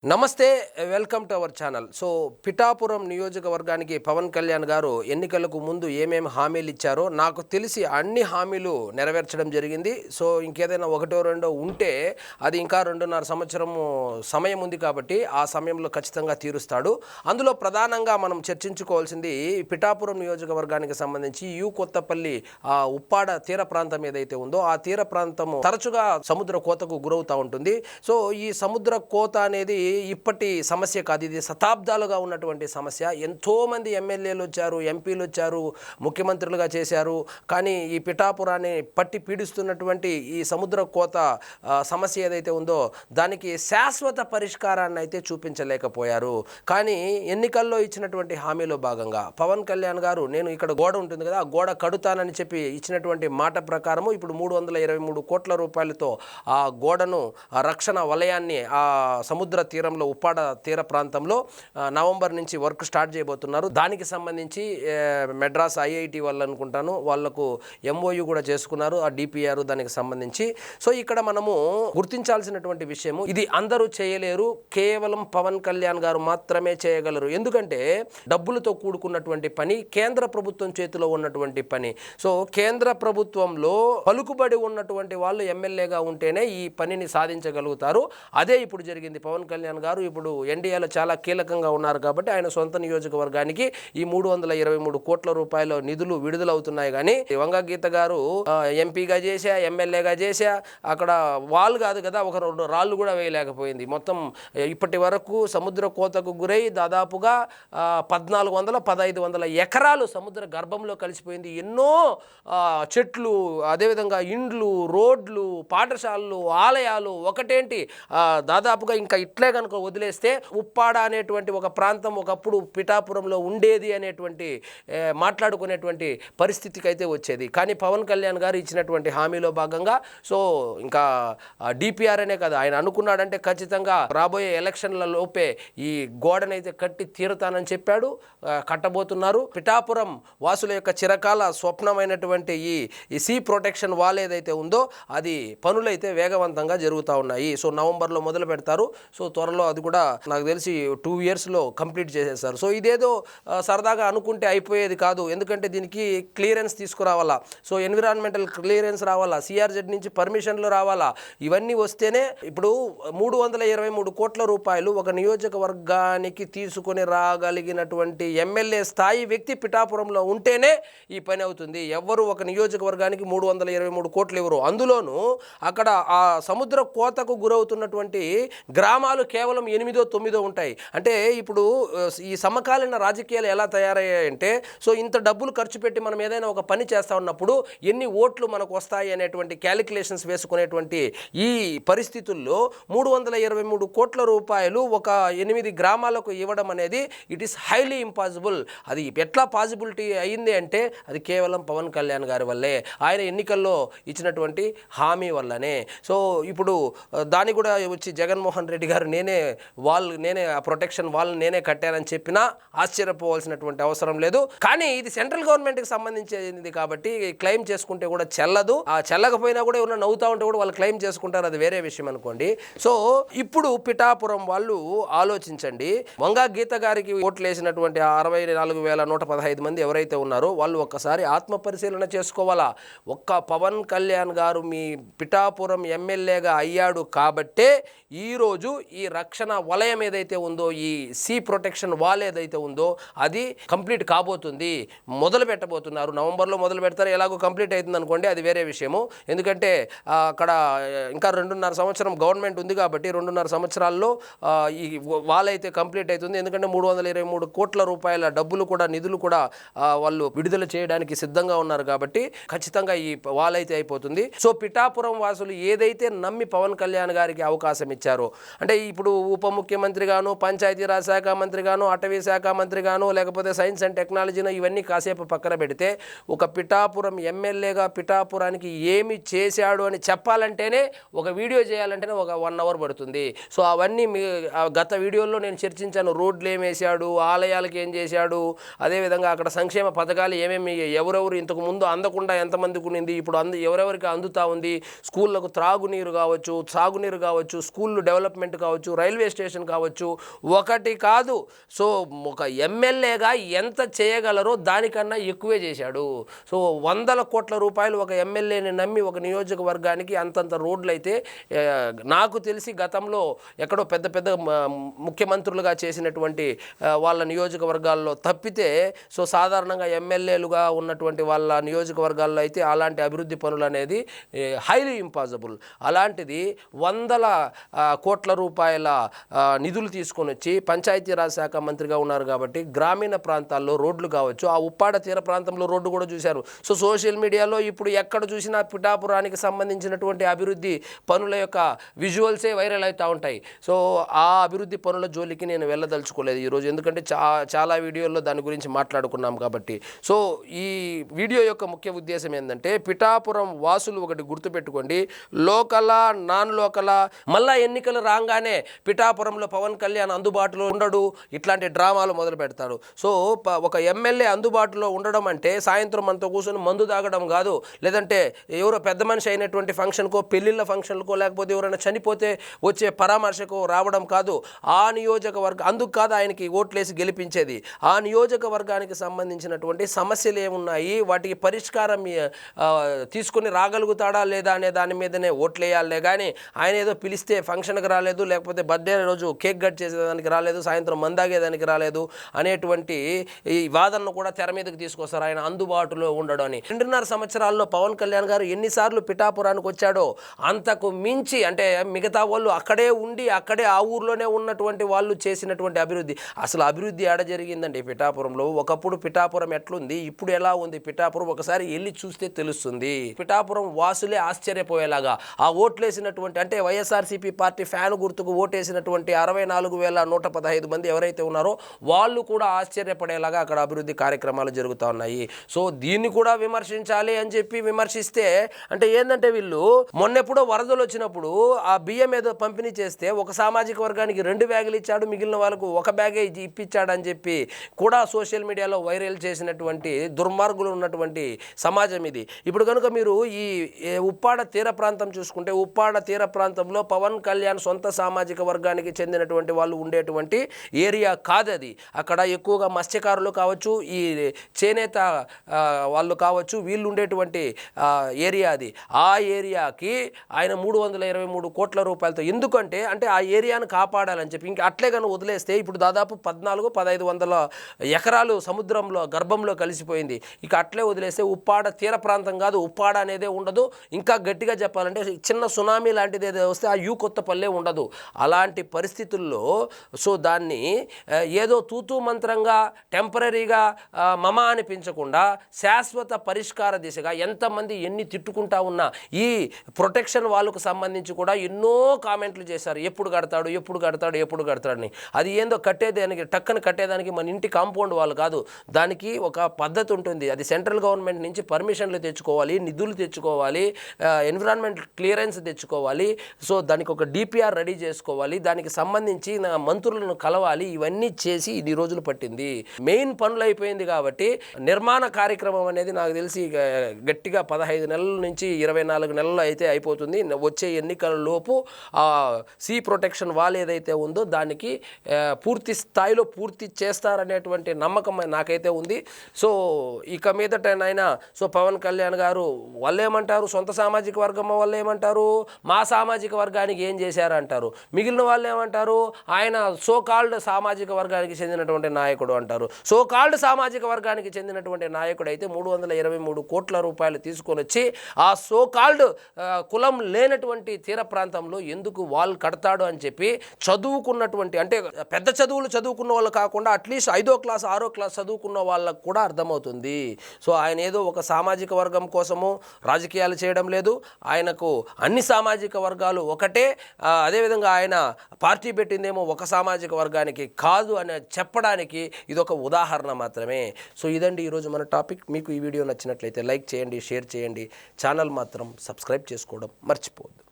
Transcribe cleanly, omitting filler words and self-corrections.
నమస్తే, welcome to our channel. So Pithapuram నియోజకవర్గానికి పవన్ కళ్యాణ్ గారు ఎన్నికలకు ముందు ఏమేమి హామీలు ఇచ్చారో నాకు తెలిసి అన్ని హామీలు నెరవేర్చడం జరిగింది. సో ఇంకేదైనా ఒకటో రెండో ఉంటే అది ఇంకా 2.5 సంవత్సరము సమయం ఉంది కాబట్టి ఆ సమయంలో ఖచ్చితంగా తీరుస్తాడు. అందులో ప్రధానంగా మనం చర్చించుకోవాల్సింది పిఠాపురం నియోజకవర్గానికి సంబంధించి కొత్తపల్లి ఉప్పాడ తీర ప్రాంతం ఏదైతే ఉందో ఆ తీర ప్రాంతము తరచుగా సముద్ర కోతకు గురవుతూ ఉంటుంది. సో ఈ సముద్ర కోత అనేది ఇప్పటి సమస్య కాదు, ఇది శతాబ్దాలుగా ఉన్నటువంటి సమస్య. ఎంతోమంది ఎమ్మెల్యేలు వచ్చారు, ఎంపీలు వచ్చారు, ముఖ్యమంత్రులుగా చేశారు. కానీ ఈ పిఠాపురాన్ని పట్టి పీడిస్తున్నటువంటి ఈ సముద్ర కోత సమస్య ఏదైతే ఉందో దానికి శాశ్వత పరిష్కారాన్ని అయితే చూపించలేకపోయారు. కానీ ఎన్నికల్లో ఇచ్చినటువంటి హామీలో భాగంగా పవన్ కళ్యాణ్ గారు నేను ఇక్కడ గోడ ఉంటుంది కదా, ఆ గోడ కడుతానని చెప్పి ఇచ్చినటువంటి మాట ప్రకారము ఇప్పుడు 323 కోట్ల రూపాయలతో ఆ గోడను, ఆ రక్షణ వలయాన్ని ఆ సముద్ర తీరంలో ఉప్పాడ తీర ప్రాంతంలో నవంబర్ నుంచి వర్క్ స్టార్ట్ చేయబోతున్నారు. దానికి సంబంధించి మెడ్రాస్ ఐఐటి వాళ్ళు అనుకుంటాను వాళ్లకు ఎంఓయు కూడా చేసుకున్నారు, ఆ డిపిఆర్ దానికి సంబంధించి. సో ఇక్కడ మనము గుర్తించాల్సినటువంటి విషయము, ఇది అందరూ చేయలేరు, కేవలం పవన్ కళ్యాణ్ గారు మాత్రమే చేయగలరు. ఎందుకంటే డబ్బులతో కూడుకున్నటువంటి పని, కేంద్ర ప్రభుత్వం చేతిలో ఉన్నటువంటి పని. సో కేంద్ర ప్రభుత్వంలో పలుకుబడి ఉన్నటువంటి వాళ్ళు ఎమ్మెల్యేగా ఉంటేనే ఈ పనిని సాధించగలుగుతారు. అదే ఇప్పుడు జరిగింది. పవన్ కళ్యాణ్ గారు ఇప్పుడు ఎన్డీఏలో చాలా కీలకంగా ఉన్నారు కాబట్టి ఆయన సొంత నియోజకవర్గానికి ఈ 323 కోట్ల రూపాయల నిధులు విడుదలవుతున్నాయి. కానీ వంగ గీత గారు ఎంపీగా చేశా, ఎమ్మెల్యేగా చేశా, అక్కడ వాళ్ళు కాదు కదా, ఒక 2 రాళ్ళు కూడా వేయలేకపోయింది. మొత్తం ఇప్పటి వరకు సముద్ర కోతకు గురై దాదాపుగా 1400-1500 ఎకరాలు సముద్ర గర్భంలో కలిసిపోయింది. ఎన్నో చెట్లు, అదేవిధంగా ఇండ్లు, రోడ్లు, పాఠశాలలు, ఆలయాలు, ఒకటేంటి దాదాపుగా ఇంకా ఇట్లే కనుక వదిలేస్తే ఉప్పాడ అనేటువంటి ఒక ప్రాంతం ఒకప్పుడు పిఠాపురంలో ఉండేది అనేటువంటి మాట్లాడుకునేటువంటి పరిస్థితికి అయితే వచ్చేది. కానీ పవన్ కళ్యాణ్ గారు ఇచ్చినటువంటి హామీలో భాగంగా సో ఇంకా డిపిఆర్ అనే కదా, ఆయన అనుకున్నాడంటే ఖచ్చితంగా రాబోయే ఎలక్షన్ల లోపే ఈ గోడనైతే కట్టి తీరుతానని చెప్పాడు. కట్టబోతున్నారు. పిఠాపురం వాసుల యొక్క చిరకాల స్వప్నమైనటువంటి ఈ సీ ప్రొటెక్షన్ వాల్ ఏదైతే ఉందో అది పనులైతే వేగవంతంగా జరుగుతూ ఉన్నాయి. సో నవంబర్లో మొదలు పెడతారు. సో త్వరలో అది కూడా నాకు తెలిసి 2 ఇయర్స్లో కంప్లీట్ చేసేస్తారు. సో ఇదేదో సరదాగా అనుకుంటే అయిపోయేది కాదు. ఎందుకంటే దీనికి క్లియరెన్స్ తీసుకురావాలా, సో ఎన్విరాన్మెంటల్ క్లియరెన్స్ రావాలా, సిఆర్జెడ్ నుంచి పర్మిషన్లు రావాలా, ఇవన్నీ వస్తేనే ఇప్పుడు 323 కోట్ల రూపాయలు ఒక నియోజకవర్గానికి తీసుకొని రాగలిగినటువంటి ఎమ్మెల్యే స్థాయి వ్యక్తి పిఠాపురంలో ఉంటేనే ఈ పని అవుతుంది. ఎవరు ఒక నియోజకవర్గానికి 323 కోట్లు ఇవ్వరు. అందులోనూ అక్కడ ఆ సముద్ర కోతకు గురవుతున్నటువంటి గ్రామాలు కేవలం 8-9 ఉంటాయి. అంటే ఇప్పుడు ఈ సమకాలీన రాజకీయాలు ఎలా తయారయ్యాయంటే, సో ఇంత డబ్బులు ఖర్చు పెట్టి మనం ఏదైనా ఒక పని చేస్తా ఉన్నప్పుడు ఎన్ని ఓట్లు మనకు వస్తాయి అనేటువంటి క్యాలిక్యులేషన్స్ వేసుకునేటువంటి ఈ పరిస్థితుల్లో 323 కోట్ల రూపాయలు ఒక 8 గ్రామాలకు ఇవ్వడం అనేది ఇట్ ఈస్ హైలీ ఇంపాసిబుల్. అది ఎట్లా పాసిబిలిటీ అయింది అంటే అది కేవలం పవన్ కళ్యాణ్ గారి వల్లే, ఆయన ఎన్నికల్లో ఇచ్చినటువంటి హామీ వల్లనే. సో ఇప్పుడు దాన్ని కూడా వచ్చి జగన్మోహన్ రెడ్డి గారు నేనే ఆ ప్రొటెక్షన్ వాల్ నేనే కట్టానని చెప్పినా ఆశ్చర్యపోవాల్సినటువంటి అవసరం లేదు. కానీ ఇది సెంట్రల్ గవర్నమెంట్కి సంబంధించింది కాబట్టి క్లెయిమ్ చేసుకుంటే కూడా చెల్లదు. ఆ చెల్లకపోయినా కూడా ఎవరైనా నవ్వుతా ఉంటే కూడా వాళ్ళు క్లెయిమ్ చేసుకుంటారు, అది వేరే విషయం అనుకోండి. సో ఇప్పుడు పిఠాపురం వాళ్ళు ఆలోచించండి, వంగా గీత గారికి ఓట్లు వేసినటువంటి 64,115 మంది ఎవరైతే ఉన్నారో వాళ్ళు ఒక్కసారి ఆత్మ పరిశీలన చేసుకోవాలా. ఒక్క పవన్ కళ్యాణ్ గారు మీ పిఠాపురం ఎమ్మెల్యేగా అయ్యాడు కాబట్టే ఈరోజు ఈ రక్షణ వలయం ఏదైతే ఉందో, ఈ సీ ప్రొటెక్షన్ వాల్ ఏదైతే ఉందో అది కంప్లీట్ కాబోతుంది. మొదలు పెట్టబోతున్నారు. నవంబర్లో మొదలు పెడతారు. ఎలాగో కంప్లీట్ అవుతుంది అనుకోండి, అది వేరే విషయము. ఎందుకంటే అక్కడ ఇంకా 2.5 సంవత్సరం గవర్నమెంట్ ఉంది కాబట్టి 2.5 సంవత్సరాల్లో ఈ వాల్ అయితే కంప్లీట్ అవుతుంది. ఎందుకంటే 323 కోట్ల రూపాయల డబ్బులు కూడా, నిధులు కూడా వాళ్ళు విడుదల చేయడానికి సిద్ధంగా ఉన్నారు కాబట్టి ఖచ్చితంగా ఈ వాల్ అయితే అయిపోతుంది. సో పిఠాపురం వాసులు ఏదైతే నమ్మి పవన్ కళ్యాణ్ గారికి అవకాశం ఇచ్చారో, అంటే ఇప్పుడు ఉప ముఖ్యమంత్రి గాను, పంచాయతీరాజ్ శాఖ మంత్రి గాను, అటవీ శాఖ మంత్రి గాను, లేకపోతే సైన్స్ అండ్ టెక్నాలజీను, ఇవన్నీ కాసేపు పక్కన పెడితే ఒక పిఠాపురం ఎమ్మెల్యేగా పిఠాపురానికి ఏమి చేశాడు అని చెప్పాలంటేనే, ఒక వీడియో చేయాలంటేనే ఒక 1 అవర్ పడుతుంది. సో అవన్నీ గత వీడియోల్లో నేను చర్చించాను. రోడ్లు ఏం వేసాడు, ఆలయాలకు ఏం చేశాడు, అదేవిధంగా అక్కడ సంక్షేమ పథకాలు ఏమేమి ఎవరెవరు ఇంతకు ముందు అందకుండా ఎంతమందికి ఉన్నింది, ఇప్పుడు ఎవరెవరికి అందుతా ఉంది, స్కూళ్ళకు త్రాగునీరు కావచ్చు, సాగునీరు కావచ్చు, స్కూళ్ళు డెవలప్మెంట్ కావచ్చు, కావచ్చు, రైల్వే స్టేషన్ కావచ్చు, ఒకటి కాదు. సో ఒక ఎమ్మెల్యేగా ఎంత చేయగలరో దానికన్నా ఎక్కువే చేశాడు. సో 100 కోట్ల రూపాయలు ఒక ఎమ్మెల్యేని నమ్మి ఒక నియోజకవర్గానికి అంతంత రోడ్లు అయితే నాకు తెలిసి గతంలో ఎక్కడో పెద్ద పెద్ద ముఖ్యమంత్రులుగా చేసినటువంటి వాళ్ళ నియోజకవర్గాల్లో తప్పితే సో సాధారణంగా ఎమ్మెల్యేలుగా ఉన్నటువంటి వాళ్ళ నియోజకవర్గాల్లో అయితే అలాంటి అభివృద్ధి పనులు అనేది హైలీ ఇంపాసిబుల్. అలాంటిది 100 కోట్ల రూపాయల నిధులు తీసుకొని వచ్చి పంచాయతీరాజ్ శాఖ మంత్రిగా ఉన్నారు కాబట్టి గ్రామీణ ప్రాంతాల్లో రోడ్లు కావచ్చు, ఆ ఉప్పాడ తీర ప్రాంతంలో రోడ్డు కూడా చూశారు. సో సోషల్ మీడియాలో ఇప్పుడు ఎక్కడ చూసినా పిఠాపురానికి సంబంధించినటువంటి అభివృద్ధి పనుల యొక్క విజువల్సే వైరల్ అవుతూ ఉంటాయి. సో ఆ అభివృద్ధి పనుల జోలికి నేను వెళ్ళదలుచుకోలేదు ఈరోజు, ఎందుకంటే చాలా వీడియోల్లో దాని గురించి మాట్లాడుకున్నాం కాబట్టి. సో ఈ వీడియో యొక్క ముఖ్య ఉద్దేశం ఏంటంటే పిఠాపురం వాసులు ఒకటి గుర్తుపెట్టుకోండి, లోకలా నాన్ లోకలా మళ్ళా ఎన్నికలు రాగానే పిఠాపురంలో పవన్ కళ్యాణ్ అందుబాటులో ఉండడు, ఇట్లాంటి డ్రామాలు మొదలు పెడతాడు. సో ఒక ఎమ్మెల్యే అందుబాటులో ఉండడం అంటే సాయంత్రం మనతో కూర్చొని మందు తాగడం కాదు, లేదంటే ఎవరో పెద్ద మనిషి అయినటువంటి ఫంక్షన్కో, పెళ్ళిళ్ళ ఫంక్షన్కో, లేకపోతే ఎవరైనా చనిపోతే వచ్చే పరామర్శకు రావడం కాదు. ఆ నియోజకవర్గం అందుకు కాదు ఆయనకి ఓట్లేసి గెలిపించేది. ఆ నియోజకవర్గానికి సంబంధించినటువంటి సమస్యలు ఏమున్నాయి, వాటికి పరిష్కారం తీసుకుని రాగలుగుతాడా లేదా అనే దాని మీదనే ఓట్లేయాలే కానీ ఆయన ఏదో పిలిస్తే ఫంక్షన్కి రాలేదు, లేకపోతే బర్త్డే రోజు కేక్ కట్ చేసేదానికి రాలేదు, సాయంత్రం మందాగేదానికి రాలేదు అనేటువంటి ఈ వాదనను కూడా తెర మీదకి తీసుకొస్తారు ఆయన అందుబాటులో ఉండడం అని. 2.5 సంవత్సరాల్లో పవన్ కళ్యాణ్ గారు ఎన్నిసార్లు పిఠాపురానికి వచ్చాడో అంతకు మించి, అంటే మిగతా వాళ్ళు అక్కడే ఉండి అక్కడే ఆ ఊర్లోనే ఉన్నటువంటి వాళ్ళు చేసినటువంటి అభివృద్ధి, అసలు అభివృద్ధి ఏడ జరిగిందండి పిఠాపురంలో? ఒకప్పుడు పిఠాపురం ఎట్లుంది, ఇప్పుడు ఎలా ఉంది పిఠాపురం, ఒకసారి వెళ్ళి చూస్తే తెలుస్తుంది. పిఠాపురం వాసులే ఆశ్చర్యపోయేలాగా ఆ ఓట్లేసినటువంటి, అంటే వైఎస్ఆర్సీపీ పార్టీ ఫ్యాన్ గుర్తుకు ఓటేసినటువంటి 64,115 మంది ఎవరైతే ఉన్నారో వాళ్ళు కూడా ఆశ్చర్యపడేలాగా అక్కడ అభివృద్ధి కార్యక్రమాలు జరుగుతూ ఉన్నాయి. సో దీన్ని కూడా విమర్శించాలి అని చెప్పి విమర్శిస్తే అంటే ఏంటంటే వీళ్ళు మొన్నెప్పుడో వరదలు వచ్చినప్పుడు ఆ బియ్యం ఏదో పంపిణీ చేస్తే ఒక సామాజిక వర్గానికి 2 బ్యాగులు ఇచ్చాడు, మిగిలిన వాళ్ళకు ఒక బ్యాగే ఇప్పించాడని చెప్పి కూడా సోషల్ మీడియాలో వైరల్ చేసినటువంటి దుర్మార్గులు ఉన్నటువంటి సమాజం ఇది. ఇప్పుడు కనుక మీరు ఈ ఉప్పాడ తీర ప్రాంతం చూసుకుంటే, ఉప్పాడ తీర ప్రాంతంలో పవన్ కళ్యాణ్ సొంత సామాజిక వర్గానికి చెందినటువంటి వాళ్ళు ఉండేటువంటి ఏరియా కాదది. అక్కడ ఎక్కువగా మత్స్యకారులు కావచ్చు, ఈ చేనేత వాళ్ళు కావచ్చు, వీళ్ళు ఉండేటువంటి ఏరియా అది. ఆ ఏరియాకి ఆయన 323 కోట్ల రూపాయలతో, ఎందుకంటే అంటే ఆ ఏరియాను కాపాడాలని చెప్పి, ఇంకా అట్లే కానీ వదిలేస్తే ఇప్పుడు దాదాపు 14,500 ఎకరాలు సముద్రంలో గర్భంలో కలిసిపోయింది. ఇక అట్లే వదిలేస్తే ఉప్పాడ తీర ప్రాంతం కాదు, ఉప్పాడ అనేదే ఉండదు. ఇంకా గట్టిగా చెప్పాలంటే చిన్న సునామీ లాంటిది ఏదో వస్తే ఆ కొత్తపల్లె ఉండదు. అలాంటి పరిస్థితుల్లో సో దాన్ని ఏదో తూతూ మంత్రంగా టెంపరీగా మమ అనిపించకుండా శాశ్వత పరిష్కార దిశగా ఎంతమంది ఎన్ని తిట్టుకుంటా ఉన్నా ఈ ప్రొటెక్షన్ వాళ్ళకు సంబంధించి కూడా ఎన్నో కామెంట్లు చేశారు, ఎప్పుడు కడతాడు ఎప్పుడు కడతాడు ఎప్పుడు కడతాడని. అది ఏందో కట్టేదానికి టక్కన కట్టేదానికి మన ఇంటి కాంపౌండ్ వాళ్ళు కాదు, దానికి ఒక పద్ధతి ఉంటుంది. అది సెంట్రల్ గవర్నమెంట్ నుంచి పర్మిషన్లు తెచ్చుకోవాలి, నిధులు తెచ్చుకోవాలి, ఎన్విరాన్మెంట్ క్లియరెన్స్ తెచ్చుకోవాలి. సో దానికి ఒక డిపిఆర్ రెడీ చేసుకోవాలి, దానికి సంబంధించి మంత్రులను కలవాలి, ఇవన్నీ చేసి 2 రోజులు పట్టింది. మెయిన్ పనులు అయిపోయింది కాబట్టి నిర్మాణ కార్యక్రమం అనేది నాకు తెలిసి గట్టిగా 15 నెలల నుంచి 24 నెలలు అయితే అయిపోతుంది. వచ్చే ఎన్నికల లోపు ఆ సీ ప్రొటెక్షన్ వాల్ ఏదైతే ఉందో దానికి పూర్తి స్థాయిలో పూర్తి చేస్తారనేటువంటి నమ్మకం నాకైతే ఉంది. సో ఇక మీదటైనా సో పవన్ కళ్యాణ్ గారు వాళ్ళు ఏమంటారు, సొంత సామాజిక వర్గం వాళ్ళు ఏమంటారు, మా సామాజిక వర్గానికి ఏం చేశారంటారు, మిగిలిన వాళ్ళు ఏమంటారు, ఆయన సో కాల్డ్ సామాజిక వర్గానికి చెందినటువంటి నాయకుడు అంటారు. సో కాల్డ్ సామాజిక వర్గానికి చెందినటువంటి నాయకుడు అయితే 323 కోట్ల రూపాయలు తీసుకొని వచ్చి ఆ సో కాల్డ్ కులం లేనటువంటి తీర ప్రాంతంలో ఎందుకు వాల్ కడతాడు అని చెప్పి చదువుకున్నటువంటి, అంటే పెద్ద చదువులు చదువుకున్న వాళ్ళు కాకుండా అట్లీస్ట్ 5వ క్లాస్ 6వ క్లాస్ చదువుకున్న వాళ్ళకు కూడా అర్థమవుతుంది. సో ఆయన ఏదో ఒక సామాజిక వర్గం కోసము రాజకీయాలు చేయడం లేదు, ఆయనకు అన్ని సామాజిక వర్గాలు ఒకటే, అదేవిధంగా ఆయన పార్టీ పెట్టిందేమో ఒక సామాజిక వర్గానికి కాదు అని చెప్పడానికి ఇదొక ఉదాహరణ మాత్రమే. సో ఇదండి ఈరోజు మన టాపిక్. మీకు ఈ వీడియో నచ్చినట్లయితే లైక్ చేయండి, షేర్ చేయండి, ఛానల్ మాత్రం సబ్స్క్రైబ్ చేసుకోవడం మర్చిపోవద్దు.